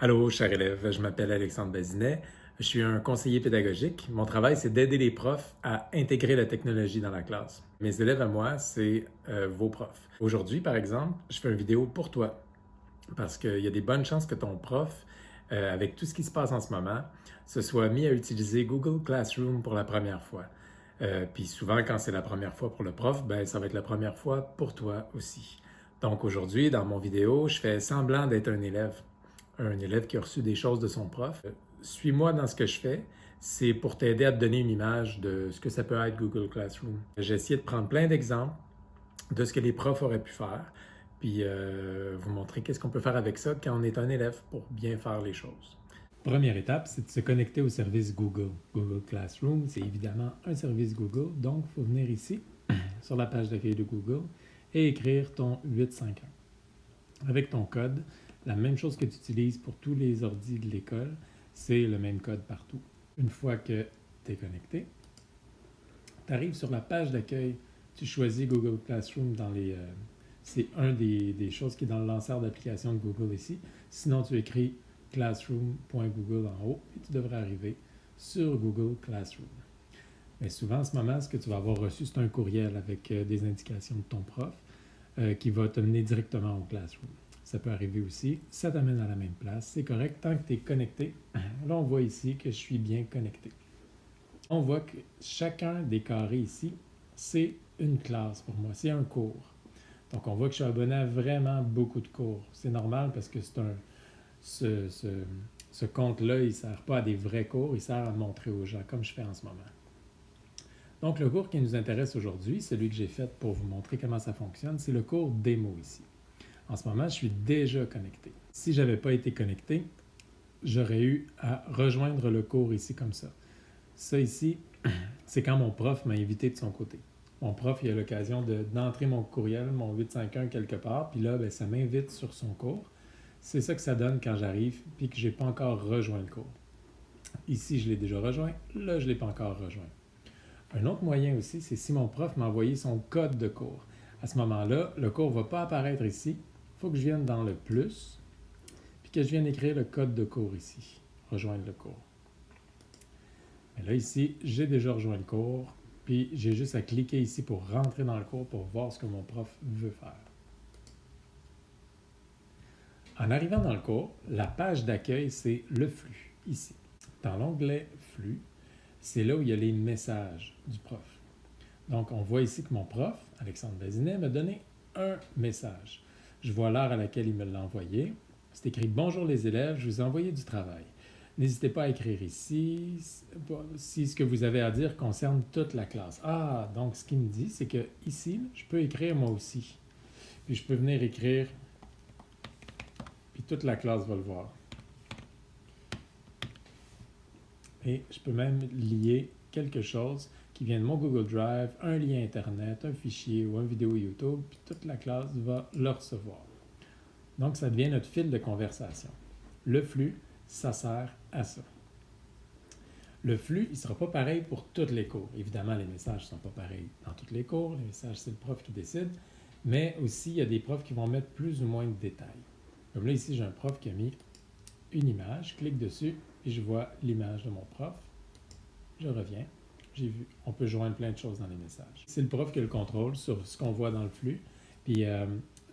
Allô, cher élève, je m'appelle Alexandre Bazinet. Je suis un conseiller pédagogique. Mon travail, c'est d'aider les profs à intégrer la technologie dans la classe. Mes élèves à moi, c'est vos profs. Aujourd'hui, par exemple, je fais une vidéo pour toi parce qu'il y a des bonnes chances que ton prof, avec tout ce qui se passe en ce moment, se soit mis à utiliser Google Classroom pour la première fois. Puis souvent, quand c'est la première fois pour le prof, ben, ça va être la première fois pour toi aussi. Donc aujourd'hui, dans mon vidéo, je fais semblant d'être un élève qui a reçu des choses de son prof. Suis-moi dans ce que je fais. C'est pour t'aider à te donner une image de ce que ça peut être Google Classroom. J'ai essayé de prendre plein d'exemples de ce que les profs auraient pu faire, puis vous montrer qu'est-ce qu'on peut faire avec ça quand on est un élève pour bien faire les choses. Première étape, c'est de se connecter au service Google. Google Classroom, c'est évidemment un service Google, donc il faut venir ici, sur la page d'accueil de Google, et écrire ton 851. Avec ton code, la même chose que tu utilises pour tous les ordis de l'école, c'est le même code partout. Une fois que tu es connecté, tu arrives sur la page d'accueil, tu choisis Google Classroom dans les... c'est un des choses qui est dans le lanceur d'application de Google ici. Sinon, tu écris classroom.google en haut et tu devrais arriver sur Google Classroom. Mais souvent, en ce moment, ce que tu vas avoir reçu, c'est un courriel avec des indications de ton prof qui va te mener directement au Classroom. Ça peut arriver aussi, ça t'amène à la même place, c'est correct tant que tu es connecté. Là, on voit ici que je suis bien connecté. On voit que chacun des carrés ici, c'est une classe pour moi, c'est un cours. Donc, on voit que je suis abonné à vraiment beaucoup de cours. C'est normal parce que ce compte-là, il ne sert pas à des vrais cours, il sert à montrer aux gens, comme je fais en ce moment. Donc, le cours qui nous intéresse aujourd'hui, celui que j'ai fait pour vous montrer comment ça fonctionne, c'est le cours démo ici. En ce moment, je suis déjà connecté. Si je n'avais pas été connecté, j'aurais eu à rejoindre le cours ici comme ça. Ça ici, c'est quand mon prof m'a invité de son côté. Mon prof, il a l'occasion d'entrer mon courriel, mon 851 quelque part, puis là, ben, ça m'invite sur son cours. C'est ça que ça donne quand j'arrive, puis que je n'ai pas encore rejoint le cours. Ici, je l'ai déjà rejoint, là, je ne l'ai pas encore rejoint. Un autre moyen aussi, c'est si mon prof m'a envoyé son code de cours. À ce moment-là, le cours ne va pas apparaître ici. Il faut que je vienne dans le plus, puis que je vienne écrire le code de cours ici. Rejoindre le cours. Mais là, ici, j'ai déjà rejoint le cours, puis j'ai juste à cliquer ici pour rentrer dans le cours pour voir ce que mon prof veut faire. En arrivant dans le cours, la page d'accueil, c'est le flux, ici. Dans l'onglet flux, c'est là où il y a les messages du prof. Donc, on voit ici que mon prof, Alexandre Bazinet, m'a donné un message. Je vois l'heure à laquelle il me l'a envoyé. C'est écrit « Bonjour les élèves, je vous ai envoyé du travail. N'hésitez pas à écrire ici si ce que vous avez à dire concerne toute la classe. » Ah, donc ce qu'il me dit, c'est que ici, je peux écrire moi aussi. Puis je peux venir écrire, puis toute la classe va le voir. Et je peux même lier quelque chose qui vient de mon Google Drive, un lien Internet, un fichier ou une vidéo YouTube, puis toute la classe va le recevoir. Donc, ça devient notre fil de conversation. Le flux, ça sert à ça. Le flux, il ne sera pas pareil pour tous les cours. Évidemment, les messages ne sont pas pareils dans tous les cours. Les messages, c'est le prof qui décide. Mais aussi, il y a des profs qui vont mettre plus ou moins de détails. Comme là, ici, j'ai un prof qui a mis une image. Je clique dessus et je vois l'image de mon prof. Je reviens. J'ai vu, on peut joindre plein de choses dans les messages. C'est le prof qui a le contrôle sur ce qu'on voit dans le flux. Puis,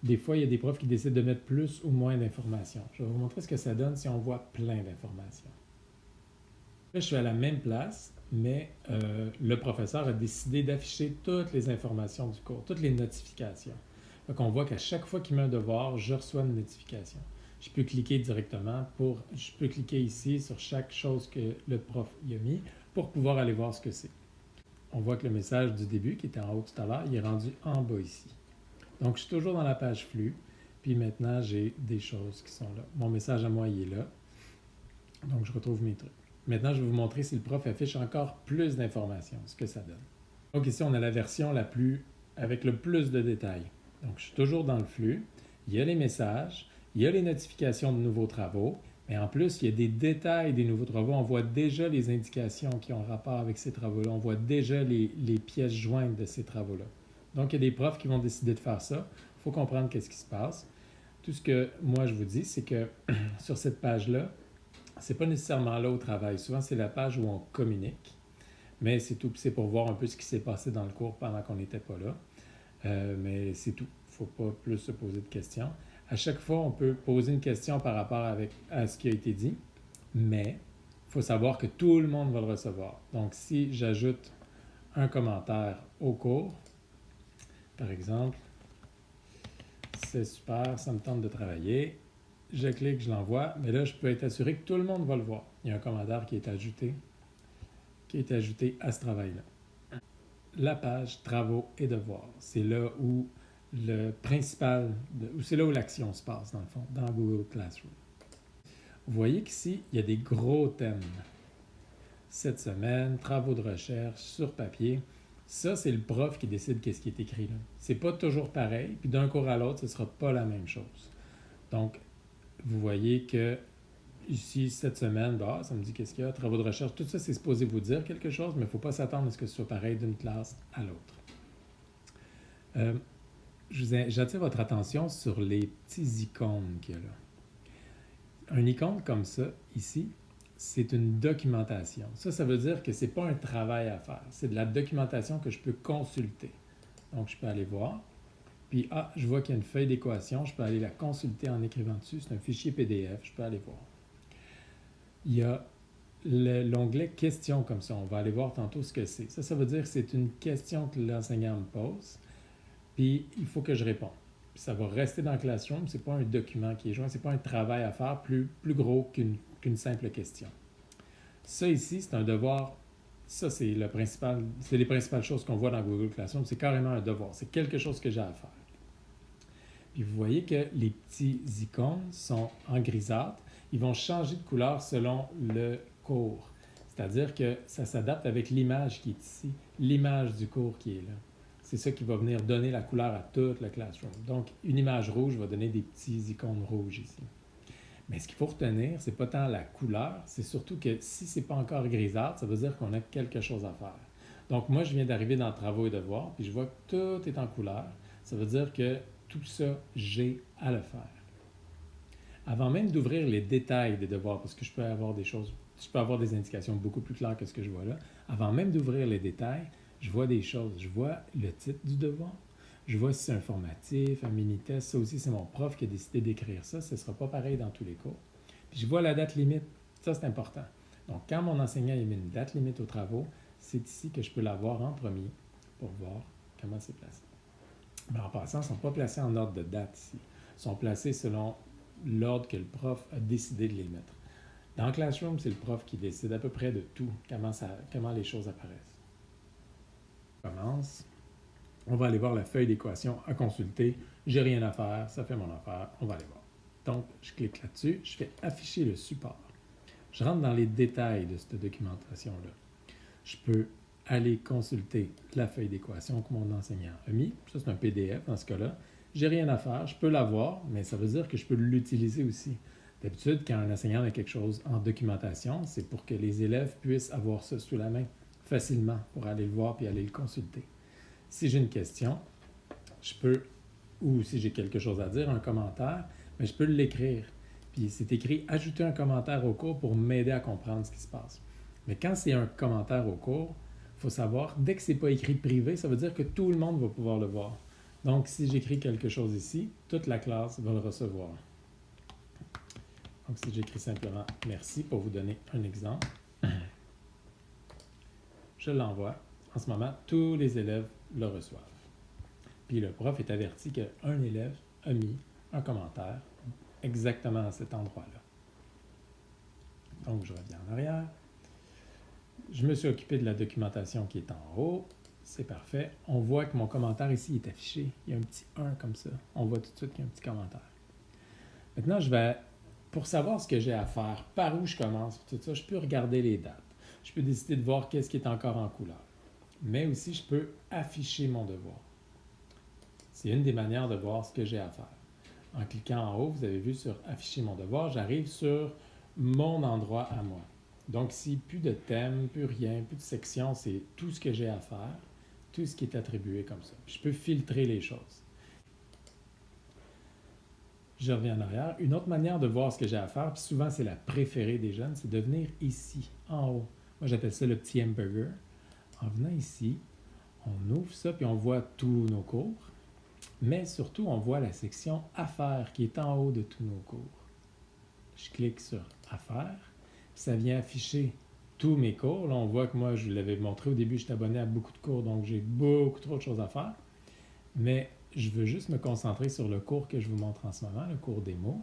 des fois, il y a des profs qui décident de mettre plus ou moins d'informations. Je vais vous montrer ce que ça donne si on voit plein d'informations. Là, je suis à la même place, mais le professeur a décidé d'afficher toutes les informations du cours, toutes les notifications. Donc, on voit qu'à chaque fois qu'il met un devoir, je reçois une notification. Je peux cliquer directement je peux cliquer ici sur chaque chose que le prof y a mis pour pouvoir aller voir ce que c'est. On voit que le message du début, qui était en haut tout à l'heure, il est rendu en bas ici. Donc, je suis toujours dans la page flux, puis maintenant, j'ai des choses qui sont là. Mon message à moi, il est là. Donc, je retrouve mes trucs. Maintenant, je vais vous montrer si le prof affiche encore plus d'informations, ce que ça donne. Donc, ici, on a la version avec le plus de détails. Donc, je suis toujours dans le flux. Il y a les messages, il y a les notifications de nouveaux travaux, mais en plus, il y a des détails des nouveaux travaux. On voit déjà les indications qui ont rapport avec ces travaux-là. On voit déjà les pièces jointes de ces travaux-là. Donc, il y a des profs qui vont décider de faire ça. Il faut comprendre qu'est-ce qui se passe. Tout ce que moi je vous dis, c'est que sur cette page-là, c'est pas nécessairement là où on travaille. Souvent, c'est la page où on communique, mais c'est tout. C'est pour voir un peu ce qui s'est passé dans le cours pendant qu'on n'était pas là. Mais c'est tout. Il ne faut pas plus se poser de questions. À chaque fois, on peut poser une question par rapport à ce qui a été dit, mais il faut savoir que tout le monde va le recevoir. Donc, si j'ajoute un commentaire au cours, par exemple, c'est super, ça me tente de travailler, je clique, je l'envoie, mais là, je peux être assuré que tout le monde va le voir. Il y a un commentaire qui est ajouté à ce travail-là. La page travaux et devoirs, c'est là où c'est là où l'action se passe, dans le fond, dans Google Classroom. Vous voyez qu'ici, il y a des gros thèmes. Cette semaine, travaux de recherche sur papier. Ça, c'est le prof qui décide qu'est-ce qui est écrit là. C'est pas toujours pareil, puis d'un cours à l'autre, ce sera pas la même chose. Donc, vous voyez que ici, cette semaine, ça me dit qu'est-ce qu'il y a, travaux de recherche, tout ça, c'est supposé vous dire quelque chose, mais il ne faut pas s'attendre à ce que ce soit pareil d'une classe à l'autre. J'attire votre attention sur les petits icônes qu'il y a là. Un icône comme ça, ici, c'est une documentation. Ça veut dire que ce n'est pas un travail à faire. C'est de la documentation que je peux consulter. Donc, je peux aller voir. Puis, je vois qu'il y a une feuille d'équation. Je peux aller la consulter en écrivant dessus. C'est un fichier PDF. Je peux aller voir. Il y a l'onglet « Questions » comme ça. On va aller voir tantôt ce que c'est. Ça veut dire que c'est une question que l'enseignant me pose. Puis, il faut que je réponde. Puis ça va rester dans Classroom. Ce n'est pas un document qui est joint. Ce n'est pas un travail à faire plus gros qu'une simple question. Ça ici, c'est un devoir. Ça, c'est les principales choses qu'on voit dans Google Classroom. C'est carrément un devoir. C'est quelque chose que j'ai à faire. Puis vous voyez que les petits icônes sont en grisâtre. Ils vont changer de couleur selon le cours. C'est-à-dire que ça s'adapte avec l'image qui est ici, l'image du cours qui est là. C'est ça qui va venir donner la couleur à tout le Classroom. Donc, une image rouge va donner des petits icônes rouges ici. Mais ce qu'il faut retenir, c'est pas tant la couleur, c'est surtout que si c'est pas encore grisâtre, ça veut dire qu'on a quelque chose à faire. Donc, moi, je viens d'arriver dans Travaux et devoirs, puis je vois que tout est en couleur. Ça veut dire que tout ça, j'ai à le faire. Avant même d'ouvrir les détails des devoirs, parce que je peux avoir des indications beaucoup plus claires que ce que je vois là, avant même d'ouvrir les détails, je vois des choses. Je vois le titre du devoir, je vois si c'est un formatif, un mini-test. Ça aussi, c'est mon prof qui a décidé d'écrire ça. Ce ne sera pas pareil dans tous les cours. Puis je vois la date limite. Ça, c'est important. Donc, quand mon enseignant a mis une date limite aux travaux, c'est ici que je peux la voir en premier pour voir comment c'est placé. Mais en passant, ils ne sont pas placés en ordre de date ici. Ils sont placés selon l'ordre que le prof a décidé de les mettre. Dans Classroom, c'est le prof qui décide à peu près de tout, comment les choses apparaissent. On commence. On va aller voir la feuille d'équation à consulter. J'ai rien à faire, ça fait mon affaire, on va aller voir. Donc, je clique là-dessus, je fais afficher le support. Je rentre dans les détails de cette documentation-là. Je peux aller consulter la feuille d'équation que mon enseignant a mis. Ça, c'est un PDF dans ce cas-là. J'ai rien à faire, je peux l'avoir, mais ça veut dire que je peux l'utiliser aussi. D'habitude, quand un enseignant a quelque chose en documentation, c'est pour que les élèves puissent avoir ça sous la main facilement pour aller le voir puis aller le consulter. Si j'ai une question, ou si j'ai quelque chose à dire, un commentaire, mais je peux l'écrire. Puis c'est écrit « Ajouter un commentaire au cours pour m'aider à comprendre ce qui se passe ». Mais quand c'est un commentaire au cours, il faut savoir, dès que ce n'est pas écrit privé, ça veut dire que tout le monde va pouvoir le voir. Donc, si j'écris quelque chose ici, toute la classe va le recevoir. Donc, si j'écris simplement « Merci » pour vous donner un exemple, je l'envoie. En ce moment, tous les élèves le reçoivent. Puis le prof est averti qu'un élève a mis un commentaire exactement à cet endroit-là. Donc, je reviens en arrière. Je me suis occupé de la documentation qui est en haut. C'est parfait. On voit que mon commentaire ici est affiché. Il y a un petit 1 comme ça. On voit tout de suite qu'il y a un petit commentaire. Maintenant, pour savoir ce que j'ai à faire, par où je commence, tout ça, je peux regarder les dates. Je peux décider de voir qu'est-ce qui est encore en couleur. Mais aussi, je peux afficher mon devoir. C'est une des manières de voir ce que j'ai à faire. En cliquant en haut, vous avez vu sur « Afficher mon devoir », j'arrive sur mon endroit à moi. Donc ici, plus de thème, plus rien, plus de section, c'est tout ce que j'ai à faire, tout ce qui est attribué comme ça. Je peux filtrer les choses. Je reviens en arrière. Une autre manière de voir ce que j'ai à faire, puis souvent c'est la préférée des jeunes, c'est de venir ici, en haut. Moi j'appelle ça le petit hamburger. En venant ici, on ouvre ça, puis on voit tous nos cours. Mais surtout, on voit la section Affaires qui est en haut de tous nos cours. Je clique sur Affaires, puis ça vient afficher tous mes cours. Là, on voit que moi, je vous l'avais montré au début, je suis abonné à beaucoup de cours, donc j'ai beaucoup trop de choses à faire. Mais je veux juste me concentrer sur le cours que je vous montre en ce moment, le cours démo.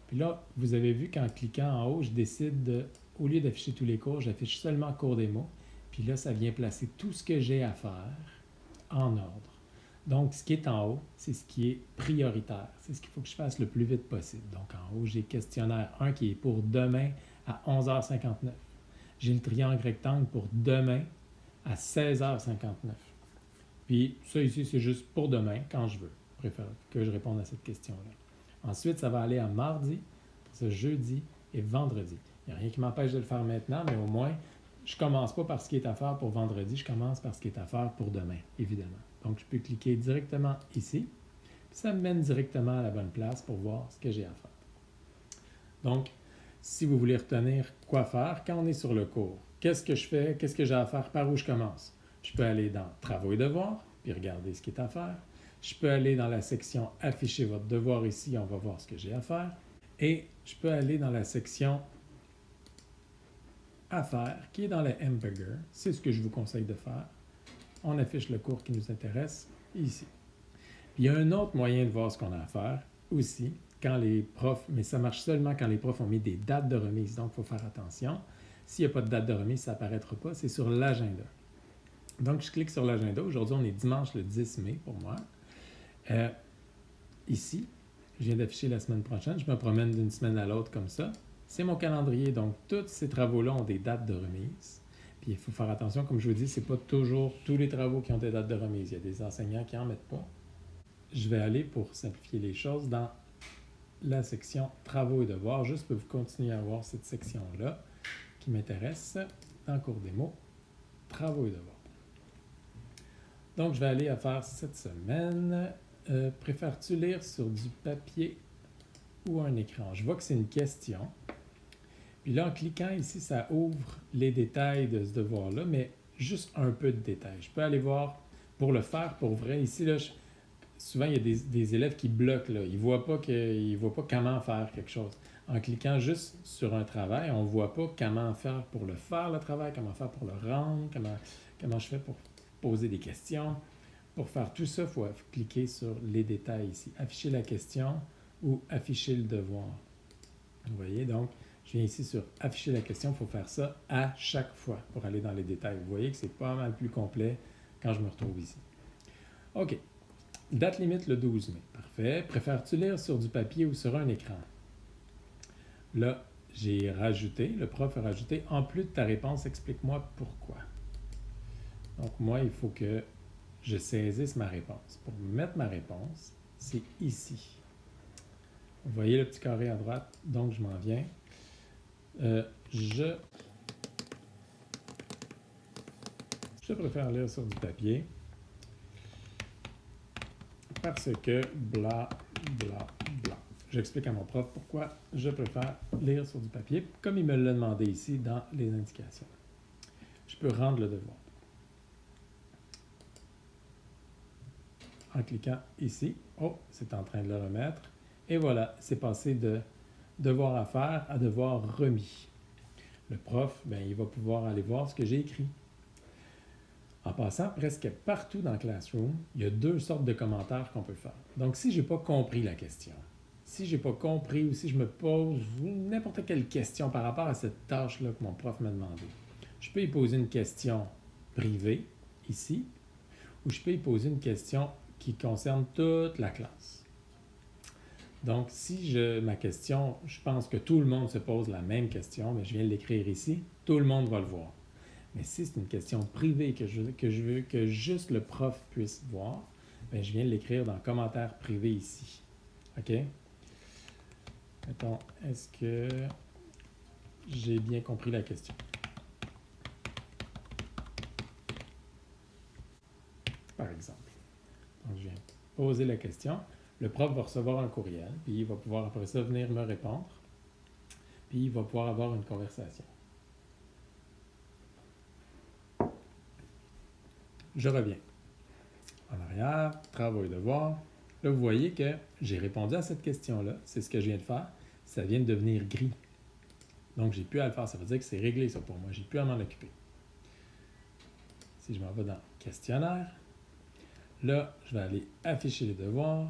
Puis là, vous avez vu qu'en cliquant en haut, je décide de, au lieu d'afficher tous les cours, j'affiche seulement cours démo. Puis là, ça vient placer tout ce que j'ai à faire en ordre. Donc, ce qui est en haut, c'est ce qui est prioritaire. C'est ce qu'il faut que je fasse le plus vite possible. Donc, en haut, j'ai questionnaire 1 qui est pour demain à 11h59. J'ai le triangle rectangle pour demain à 16h59. Puis, ça ici, c'est juste pour demain, quand je veux. Je préfère que je réponde à cette question-là. Ensuite, ça va aller à mardi, pour ce jeudi et vendredi. Il n'y a rien qui m'empêche de le faire maintenant, mais au moins, je ne commence pas par ce qui est à faire pour vendredi, je commence par ce qui est à faire pour demain, évidemment. Donc, je peux cliquer directement ici, puis ça me mène directement à la bonne place pour voir ce que j'ai à faire. Donc, si vous voulez retenir quoi faire, quand on est sur le cours, qu'est-ce que je fais, qu'est-ce que j'ai à faire, par où je commence? Je peux aller dans Travaux et devoirs, puis regarder ce qui est à faire. Je peux aller dans la section Afficher votre devoir ici, on va voir ce que j'ai à faire. Et je peux aller dans la section Affaires, qui est dans le hamburger. C'est ce que je vous conseille de faire. On affiche le cours qui nous intéresse ici. Puis il y a un autre moyen de voir ce qu'on a à faire aussi, quand les profs, mais ça marche seulement quand les profs ont mis des dates de remise, donc il faut faire attention. S'il n'y a pas de date de remise, ça n'apparaîtra pas, c'est sur l'agenda. Donc je clique sur l'agenda. Aujourd'hui, on est dimanche le 10 mai pour moi. Ici, je viens d'afficher la semaine prochaine. Je me promène d'une semaine à l'autre comme ça. C'est mon calendrier, donc tous ces travaux-là ont des dates de remise. Puis il faut faire attention, comme je vous dis, ce n'est pas toujours tous les travaux qui ont des dates de remise. Il y a des enseignants qui n'en mettent pas. Je vais aller, pour simplifier les choses, dans la section Travaux et devoirs, juste pour vous continuer à voir cette section-là qui m'intéresse dans cours démo, Travaux et devoirs. Donc, je vais aller à faire cette semaine. Préfères-tu lire sur du papier ou un écran? Je vois que c'est une question. Puis là, en cliquant ici, ça ouvre les détails de ce devoir-là, mais juste un peu de détails. Je peux aller voir, pour le faire pour vrai, ici, là, souvent, il y a des élèves qui bloquent, là. Ils ne voient pas comment faire quelque chose. En cliquant juste sur un travail, on ne voit pas comment faire pour le faire, le travail, comment faire pour le rendre, comment je fais pour poser des questions. Pour faire tout ça, il faut cliquer sur les détails ici. Afficher la question ou afficher le devoir. Vous voyez, donc, je viens ici sur afficher la question. Il faut faire ça à chaque fois pour aller dans les détails. Vous voyez que c'est pas mal plus complet quand je me retrouve ici. OK. Date limite le 12 mai. Parfait. Préfères-tu lire sur du papier ou sur un écran? Là, j'ai rajouté, le prof a rajouté, en plus de ta réponse, explique-moi pourquoi. Donc, moi, il faut que je saisisse ma réponse. Pour mettre ma réponse, c'est ici. Vous voyez le petit carré à droite? Donc, je m'en viens. Je préfère lire sur du papier parce que bla, bla, bla. J'explique à mon prof pourquoi je préfère lire sur du papier, comme il me l'a demandé ici dans les indications. Je peux rendre le devoir. En cliquant ici, oh, c'est en train de le remettre. Et voilà, c'est passé de devoir à faire à devoir remis. Le prof, il va pouvoir aller voir ce que j'ai écrit. En passant, presque partout dans Classroom, il y a deux sortes de commentaires qu'on peut faire. Donc, si je n'ai pas compris la question, si je n'ai pas compris ou si je me pose n'importe quelle question par rapport à cette tâche-là que mon prof m'a demandé, je peux y poser une question privée, ici, ou je peux y poser une question qui concerne toute la classe. Donc, si ma question, je pense que tout le monde se pose la même question, mais je viens de l'écrire ici, tout le monde va le voir. Mais si c'est une question privée que je veux que juste le prof puisse voir, je viens de l'écrire dans commentaire privé ici. OK? Mettons, est-ce que j'ai bien compris la question? Par exemple. Donc, je viens poser la question. le prof va recevoir un courriel, puis il va pouvoir après ça venir me répondre, puis il va pouvoir avoir une conversation. Je reviens. En arrière, travail devoir. Là, vous voyez que j'ai répondu à cette question-là. C'est ce que je viens de faire. Ça vient de devenir gris. Donc, j'ai plus à le faire. Ça veut dire que c'est réglé, ça, pour moi. J'ai plus à m'en occuper. Si je m'en vais dans questionnaire, là, je vais aller afficher les devoirs.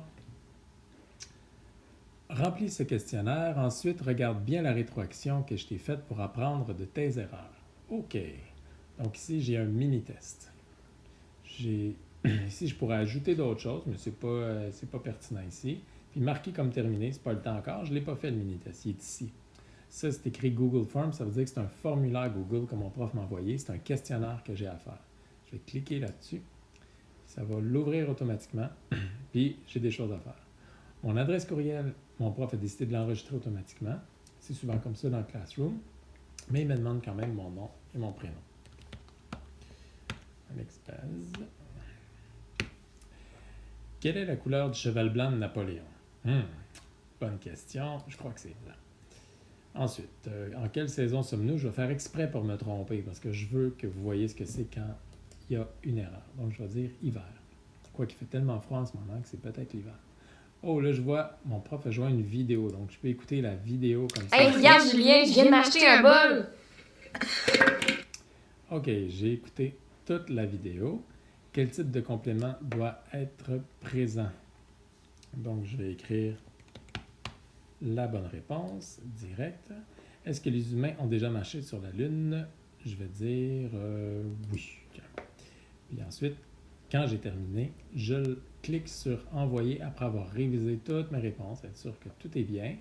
Remplis ce questionnaire. Ensuite, regarde bien la rétroaction que je t'ai faite pour apprendre de tes erreurs. OK. Donc, ici, j'ai un mini-test. Ici, je pourrais ajouter d'autres choses, mais c'est pas pertinent ici. Puis marquer comme terminé, c'est pas le temps encore. Je ne l'ai pas fait le mini-test, il est ici. Ça, c'est écrit Google Forms, ça veut dire que c'est un formulaire Google que mon prof m'a envoyé. C'est un questionnaire que j'ai à faire. Je vais cliquer là-dessus. Ça va l'ouvrir automatiquement. Puis, j'ai des choses à faire. Mon adresse courriel, mon prof a décidé de l'enregistrer automatiquement. C'est souvent comme ça dans le Classroom. Mais il me demande quand même mon nom et mon prénom. Alex Paz. Quelle est la couleur du cheval blanc de Napoléon? Bonne question. Je crois que c'est blanc. Ensuite, en quelle saison sommes-nous? Je vais faire exprès pour me tromper parce que je veux que vous voyez ce que c'est quand il y a une erreur. Donc, je vais dire hiver. Quoi qu'il fait tellement froid en ce moment que c'est peut-être l'hiver. Oh, là, je vois, mon prof a joint une vidéo. Donc, je peux écouter la vidéo comme ça. Hey, regarde, Julien, je viens de m'acheter un bol. OK, j'ai écouté toute la vidéo. Quel type de complément doit être présent? Donc, je vais écrire la bonne réponse directe. Est-ce que les humains ont déjà marché sur la Lune? Je vais dire oui. Puis ensuite, quand j'ai terminé, je clique sur Envoyer après avoir révisé toutes mes réponses, être sûr que tout est bien.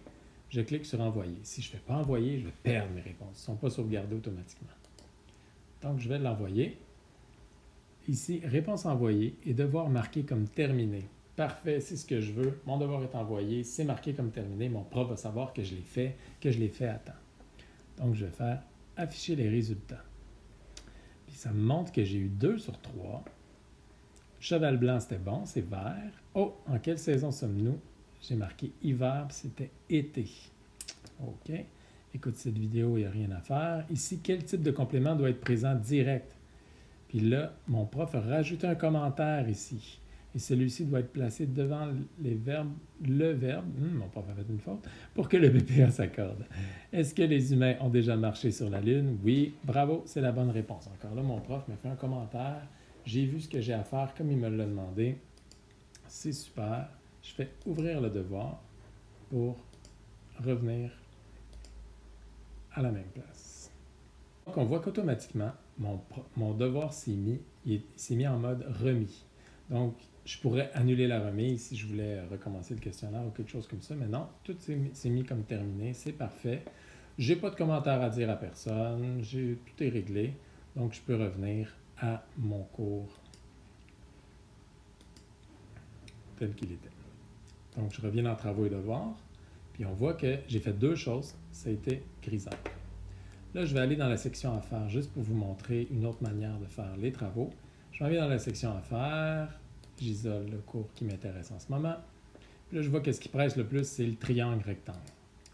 Je clique sur Envoyer. Si je ne fais pas Envoyer, je vais perdre mes réponses. Elles ne sont pas sauvegardées automatiquement. Donc, je vais l'envoyer. Ici, réponse envoyée et devoir marqué comme terminé. Parfait, c'est ce que je veux. Mon devoir est envoyé, c'est marqué comme terminé. Mon prof va savoir que je l'ai fait à temps. Donc, je vais faire afficher les résultats. Puis ça me montre que j'ai eu 2 sur 3. Cheval blanc, c'était bon, c'est vert. Oh, en quelle saison sommes-nous? J'ai marqué hiver, puis c'était été. OK. Écoute cette vidéo, il n'y a rien à faire. Ici, quel type de complément doit être présent direct? Puis là, mon prof a rajouté un commentaire ici. Et celui-ci doit être placé devant le verbe, mon prof a fait une faute, pour que le BPA s'accorde. Est-ce que les humains ont déjà marché sur la Lune? Oui, bravo, c'est la bonne réponse. Encore là, mon prof m'a fait un commentaire. J'ai vu ce que j'ai à faire comme il me l'a demandé. C'est super. Je fais ouvrir le devoir pour revenir à la même place. Donc, on voit qu'automatiquement, mon devoir s'est mis en mode remis. Donc, je pourrais annuler la remise si je voulais recommencer le questionnaire ou quelque chose comme ça, mais non, tout s'est mis comme terminé, c'est parfait. Je n'ai pas de commentaire à dire à personne, tout est réglé, donc je peux revenir à mon cours tel qu'il était. Donc, je reviens dans Travaux et devoirs, puis on voit que j'ai fait 2 choses, ça a été grisâtre. Là, je vais aller dans la section à faire juste pour vous montrer une autre manière de faire les travaux. Je m'en vais dans la section à faire, j'isole le cours qui m'intéresse en ce moment. Puis là, je vois que ce qui presse le plus, c'est le triangle rectangle.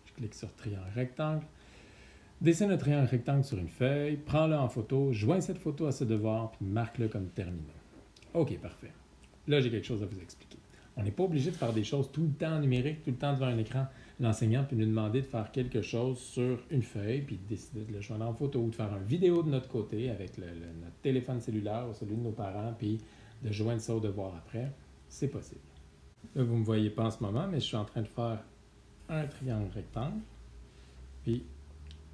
Je clique sur triangle rectangle, dessine un triangle rectangle sur une feuille, prends-le en photo, joins cette photo à ce devoir, puis marque-le comme terminé. OK, parfait. Là, j'ai quelque chose à vous expliquer. On n'est pas obligé de faire des choses tout le temps en numérique, tout le temps devant un écran. L'enseignant peut nous demander de faire quelque chose sur une feuille, puis de décider de le joindre en photo ou de faire une vidéo de notre côté avec notre téléphone cellulaire ou celui de nos parents, puis de joindre ça au devoir après. C'est possible. Là, vous ne me voyez pas en ce moment, mais je suis en train de faire un triangle rectangle. Puis,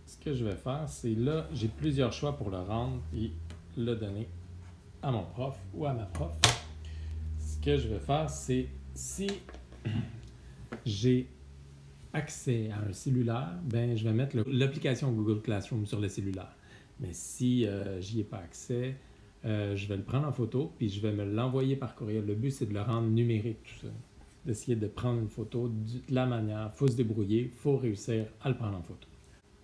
ce que je vais faire, c'est là, j'ai plusieurs choix pour le rendre et le donner à mon prof ou à ma prof. Ce que je vais faire, c'est si j'ai accès à un cellulaire, ben je vais mettre l'application Google Classroom sur le cellulaire. Mais si j'y ai pas accès, je vais le prendre en photo puis je vais me l'envoyer par courriel. Le but, c'est de le rendre numérique, tout ça. D'essayer de prendre une photo de la manière. Il faut se débrouiller, il faut réussir à le prendre en photo.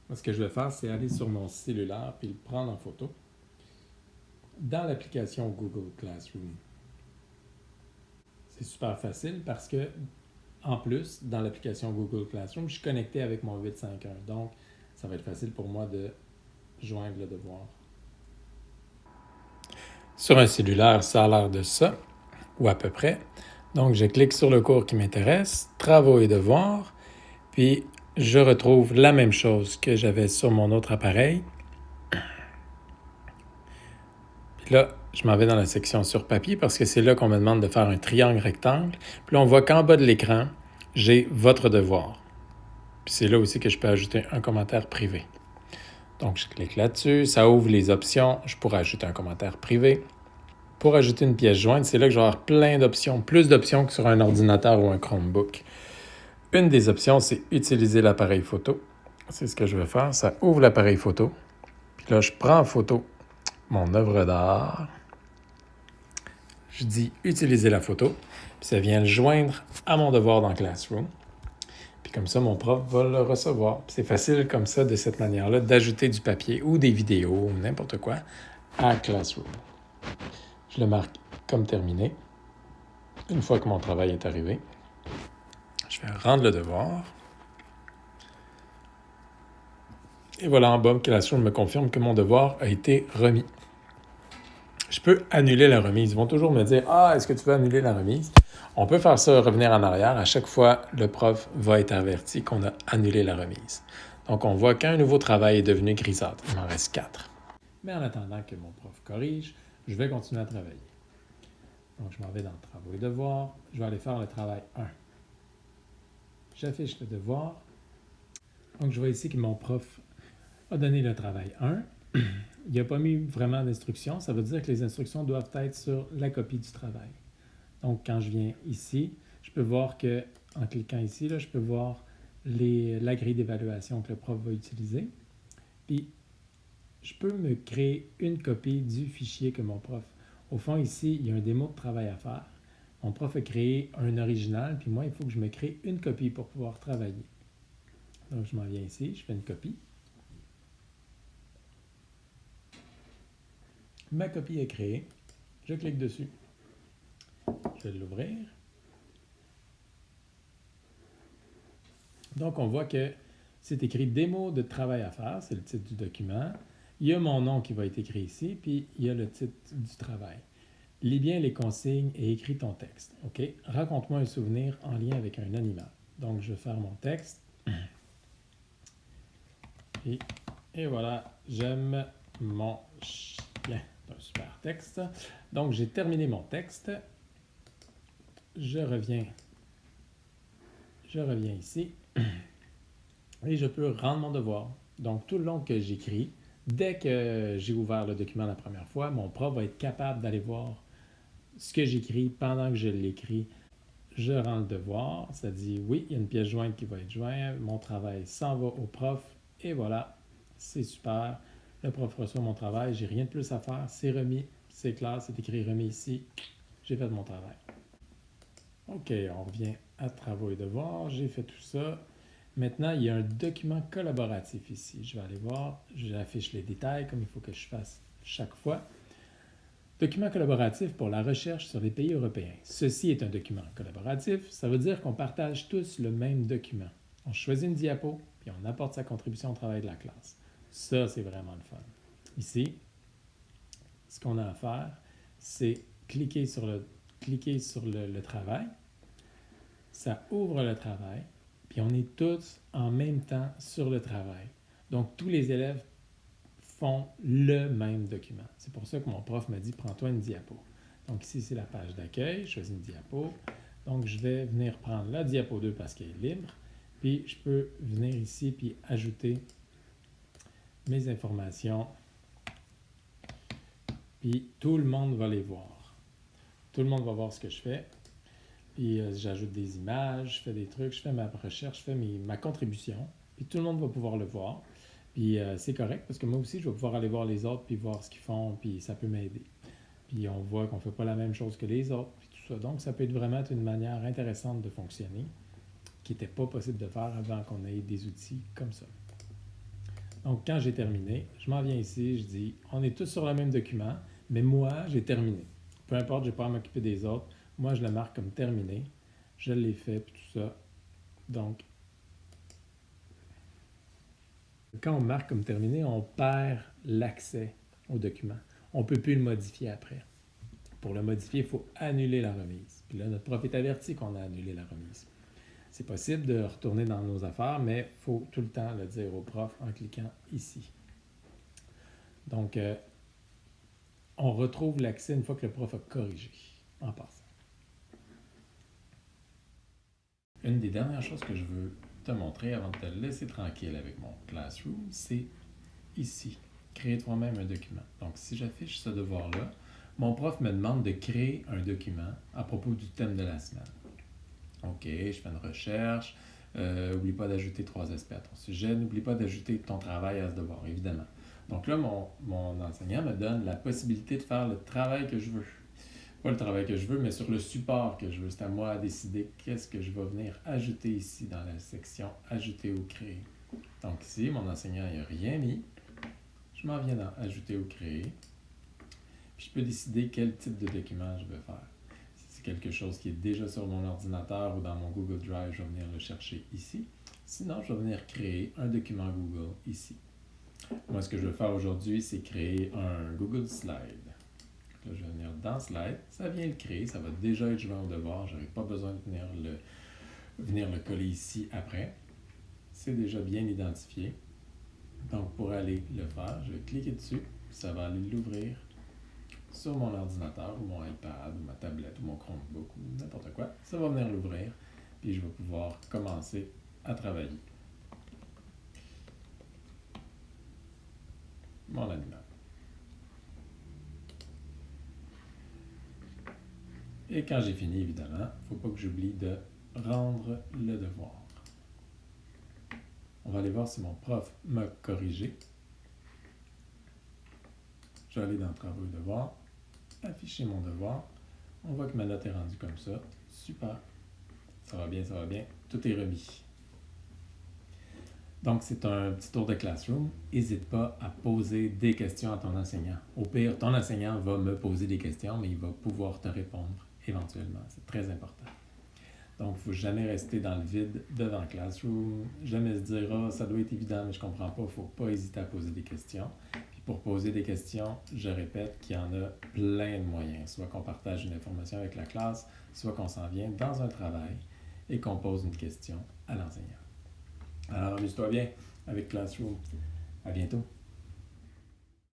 Moi, ce que je vais faire, c'est aller sur mon cellulaire puis le prendre en photo dans l'application Google Classroom. C'est super facile parce que en plus, dans l'application Google Classroom, je suis connecté avec mon 851. Donc, ça va être facile pour moi de joindre le devoir. Sur un cellulaire, ça a l'air de ça, ou à peu près. Donc, je clique sur le cours qui m'intéresse, travaux et devoirs, puis je retrouve la même chose que j'avais sur mon autre appareil. Puis là, je m'en vais dans la section sur papier parce que c'est là qu'on me demande de faire un triangle rectangle. Puis là, on voit qu'en bas de l'écran, j'ai votre devoir. Puis c'est là aussi que je peux ajouter un commentaire privé. Donc, je clique là-dessus, ça ouvre les options. Je pourrais ajouter un commentaire privé. Pour ajouter une pièce jointe, c'est là que je vais avoir plein d'options, plus d'options que sur un ordinateur ou un Chromebook. Une des options, c'est utiliser l'appareil photo. C'est ce que je vais faire. Ça ouvre l'appareil photo. Puis là, je prends en photo mon œuvre d'art. Je dis utiliser la photo. Puis ça vient le joindre à mon devoir dans Classroom. Puis comme ça, mon prof va le recevoir. Puis c'est facile comme ça, de cette manière-là, d'ajouter du papier ou des vidéos ou n'importe quoi à Classroom. Je le marque comme terminé. Une fois que mon travail est arrivé, je vais rendre le devoir. Et voilà, en bas, Classroom me confirme que mon devoir a été remis. Je peux annuler la remise. Ils vont toujours me dire « Ah, est-ce que tu veux annuler la remise? » On peut faire ça, revenir en arrière. À chaque fois, le prof va être averti qu'on a annulé la remise. Donc, on voit qu'un nouveau travail est devenu grisâtre. Il m'en reste 4. Mais en attendant que mon prof corrige, je vais continuer à travailler. Donc, je m'en vais dans Travaux et devoirs. Je vais aller faire le travail 1. J'affiche le devoir. Donc, je vois ici que mon prof a donné le travail 1. Il n'a pas mis vraiment d'instructions. Ça veut dire que les instructions doivent être sur la copie du travail. Donc, quand je viens ici, je peux voir que, en cliquant ici, là, je peux voir la grille d'évaluation que le prof va utiliser. Puis, je peux me créer une copie du fichier que mon prof... Au fond, ici, il y a un démo de travail à faire. Mon prof a créé un original, puis moi, il faut que je me crée une copie pour pouvoir travailler. Donc, je m'en viens ici, je fais une copie. Ma copie est créée. Je clique dessus. Je vais l'ouvrir. Donc, on voit que c'est écrit « Démo de travail à faire », c'est le titre du document. Il y a mon nom qui va être écrit ici, puis il y a le titre du travail. Lis bien les consignes et écris ton texte. OK? Raconte-moi un souvenir en lien avec un animal. Donc, je vais faire mon texte. Et voilà, j'aime mon chien. C'est un super texte. Donc, j'ai terminé mon texte. Je reviens ici et je peux rendre mon devoir. Donc, tout le long que j'écris, dès que j'ai ouvert le document la première fois, mon prof va être capable d'aller voir ce que j'écris pendant que je l'écris. Je rends le devoir, ça dit oui, il y a une pièce jointe qui va être jointe, mon travail s'en va au prof et voilà, c'est super. Le prof reçoit mon travail, j'ai rien de plus à faire, c'est remis, c'est clair, c'est écrit remis ici, j'ai fait mon travail. OK, on revient à travaux et devoirs, j'ai fait tout ça. Maintenant, il y a un document collaboratif ici. Je vais aller voir, j'affiche les détails comme il faut que je fasse chaque fois. Document collaboratif pour la recherche sur les pays européens. Ceci est un document collaboratif. Ça veut dire qu'on partage tous le même document. On choisit une diapo, puis on apporte sa contribution au travail de la classe. Ça, c'est vraiment le fun. Ici, ce qu'on a à faire, c'est cliquer sur le travail. Ça ouvre le travail, puis on est tous en même temps sur le travail. Donc, tous les élèves font le même document. C'est pour ça que mon prof m'a dit « Prends-toi une diapo ». Donc ici, c'est la page d'accueil. Je choisis une diapo. Donc, je vais venir prendre la diapo 2 parce qu'elle est libre. Puis, je peux venir ici puis ajouter mes informations. Puis, tout le monde va les voir. Tout le monde va voir ce que je fais. Puis, j'ajoute des images, je fais des trucs, je fais ma recherche, je fais ma contribution. Puis, tout le monde va pouvoir le voir. Puis c'est correct parce que moi aussi, je vais pouvoir aller voir les autres puis voir ce qu'ils font, puis ça peut m'aider. Puis on voit qu'on ne fait pas la même chose que les autres, puis tout ça. Donc, ça peut être vraiment une manière intéressante de fonctionner qui n'était pas possible de faire avant qu'on ait des outils comme ça. Donc, quand j'ai terminé, je m'en viens ici, je dis « On est tous sur le même document, mais moi, j'ai terminé. Peu importe, je n'ai pas à m'occuper des autres. Moi, je le marque comme terminé. Je l'ai fait, puis tout ça. Donc, quand on marque comme terminé, on perd l'accès au document. On ne peut plus le modifier après. Pour le modifier, il faut annuler la remise. Puis là, notre prof est averti qu'on a annulé la remise. C'est possible de retourner dans nos affaires, mais il faut tout le temps le dire au prof en cliquant ici. Donc, on retrouve l'accès une fois que le prof a corrigé, en passant. Une des dernières choses que je veux te montrer avant de te laisser tranquille avec mon Classroom, c'est ici, créer toi-même un document. Donc, si j'affiche ce devoir-là, mon prof me demande de créer un document à propos du thème de la semaine. OK, je fais une recherche. N'oublie pas d'ajouter 3 aspects à ton sujet. N'oublie pas d'ajouter ton travail à ce devoir, évidemment. Donc là, mon enseignant me donne la possibilité de faire le travail que je veux. Pas le travail que je veux, mais sur le support que je veux. C'est à moi de décider qu'est-ce que je vais venir ajouter ici dans la section « Ajouter ou créer ». Donc ici, mon enseignant n'a rien mis. Je m'en viens dans « Ajouter ou créer ». Puis je peux décider quel type de document je veux faire. Si c'est quelque chose qui est déjà sur mon ordinateur ou dans mon Google Drive, je vais venir le chercher ici. Sinon, je vais venir créer un document Google ici. Moi, ce que je veux faire aujourd'hui, c'est créer un Google Slide. Là, je vais venir dans Slide, ça vient le créer, ça va déjà être joint au devoir, je n'aurai pas besoin de venir le coller ici après. C'est déjà bien identifié. Donc, pour aller le faire, je vais cliquer dessus, ça va aller l'ouvrir sur mon ordinateur ou mon iPad ou ma tablette ou mon Chromebook ou n'importe quoi. Ça va venir l'ouvrir, puis je vais pouvoir commencer à travailler. Mon animal. Et quand j'ai fini, évidemment, il ne faut pas que j'oublie de rendre le devoir. On va aller voir si mon prof m'a corrigé. Je vais aller dans Travaux et devoirs, afficher mon devoir. On voit que ma note est rendue comme ça. Super. Ça va bien, ça va bien. Tout est remis. Donc, c'est un petit tour de Classroom. N'hésite pas à poser des questions à ton enseignant. Au pire, ton enseignant va me poser des questions, mais il va pouvoir te répondre éventuellement. C'est très important. Donc, il ne faut jamais rester dans le vide devant Classroom. Jamais se dire « Ah, ça doit être évident, mais je ne comprends pas. » Il ne faut pas hésiter à poser des questions. Puis pour poser des questions, je répète qu'il y en a plein de moyens. Soit qu'on partage une information avec la classe, soit qu'on s'en vient dans un travail et qu'on pose une question à l'enseignant. Alors, amuse-toi bien avec Classroom. À bientôt.